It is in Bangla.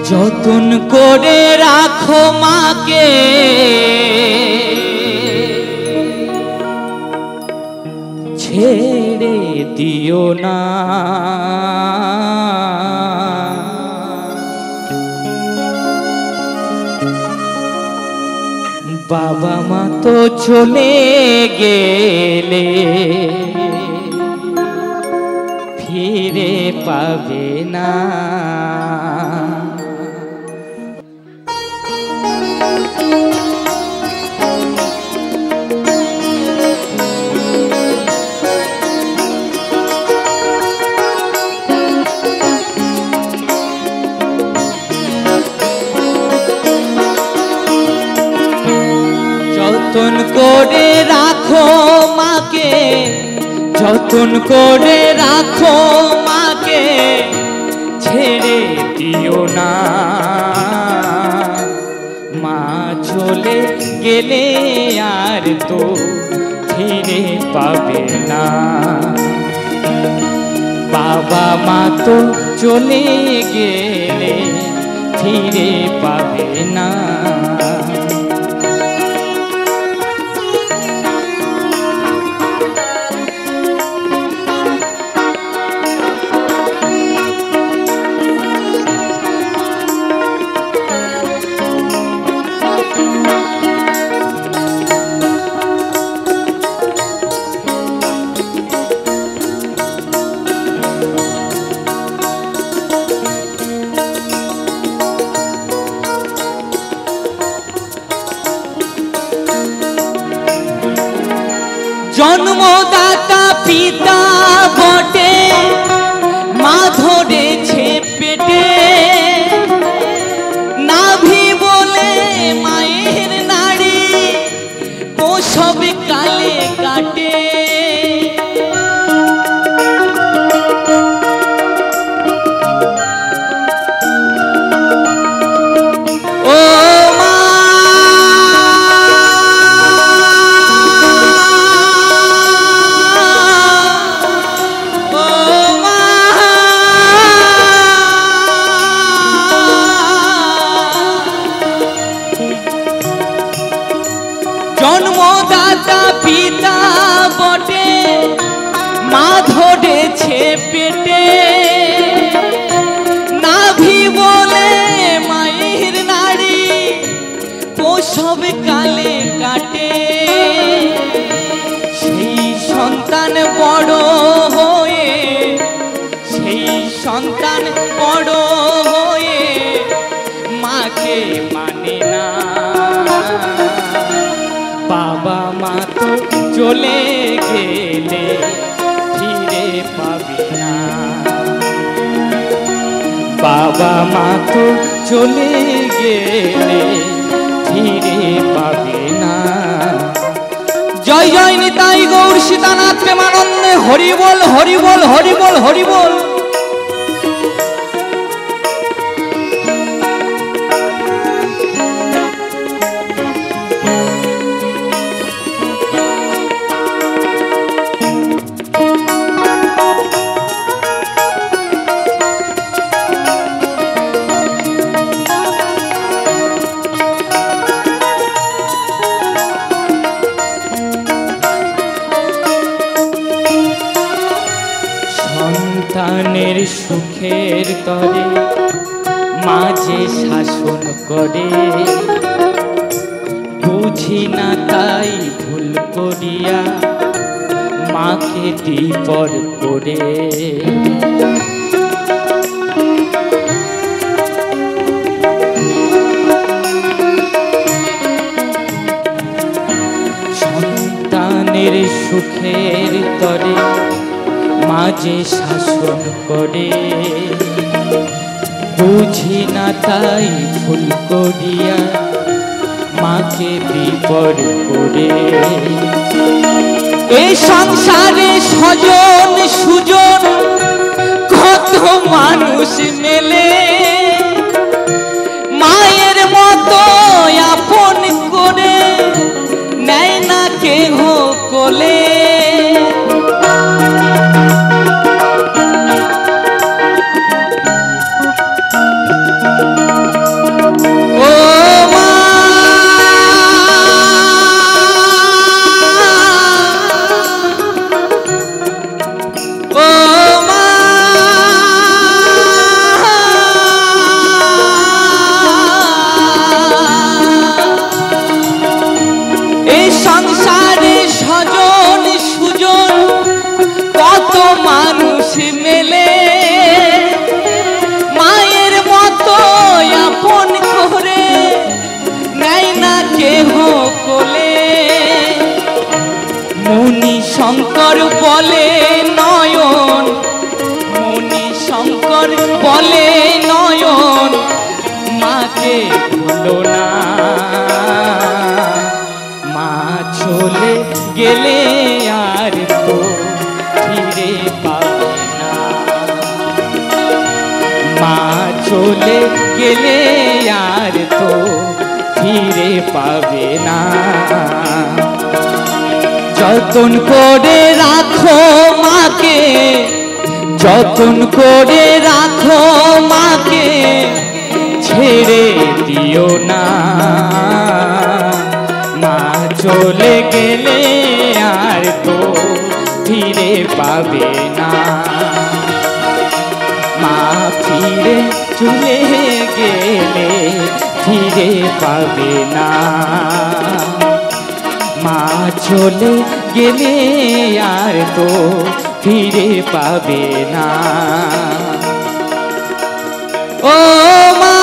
যতন করে রাখো মাকে, ছেড়ে দিও না। বাবা মা তো চলে গেলে ফিরে পাবে না। যতন করে রাখো মাকে, যতন করে রাখো মাকে, ছেড়ে দিও না। মা চলে গেলে আর তো ফিরে পাবে না। বাবা মা তো চলে গেলে ফিরে পাবে না। জন্মদাতা পিতা বটে, মা ধরেছে পেটে, নাভি বলে মায়ের নাড়ি প্রসব কালে কাটে। জন্মদাতা পিতা বটে, মা ধরেছে পেটে, নাভি বলে মায়ের নাড়ি প্রসব কালে কাটে। সেই সন্তান বড় হয়ে, সেই সন্তান বড় হয়ে মাকে মানে না। বাবা মা তো চলে গেলে ফিরে পাবে না। বাবা মা তো চলে গেলে ফিরে পাবে না। জয় জয় নিতাই গৌর সীতানাথ প্রেমানন্দে, হরি বল হরি বল হরি বল হরি বল। সন্তানের সুখের তরে মাঝে শাসন করে, বুঝি না তাই ভুল করিয়া মাকে দিপর করে। সন্তানের সুখের তরে মাঝে শাসন করে, বুঝি না তাই ভুল করিয়া মাকে বিপর করে। এই সংসারে স্বজন সুজন কত মানুষ মেলে, মায়ের মতো আপন করে নেয় না কেহ কোলে। সংসারে স্বজন সুজন কত মানুষ মেলে, মায়ের মতো আপন করে নেয় না কেহ কোলে। মুনি শঙ্কর বলে নয়ন, মুনি শঙ্কর বলে নয়ন মাকে ভুলো না। মা চলে গেলে আর তো ফিরে পাবে না, মা চলে গেলে আর তো ফিরে পাবে না। যতন করে রাখো মাকে, যতন করে রাখো মাকে, ছেড়ে দিও না। মা চলে গেলে আর তো ফিরে পাবে না, মা ফিরে চলে গেলে ফিরে পাবে না। মা চলে গেলে আর তো ফিরে পাবে না। ও মা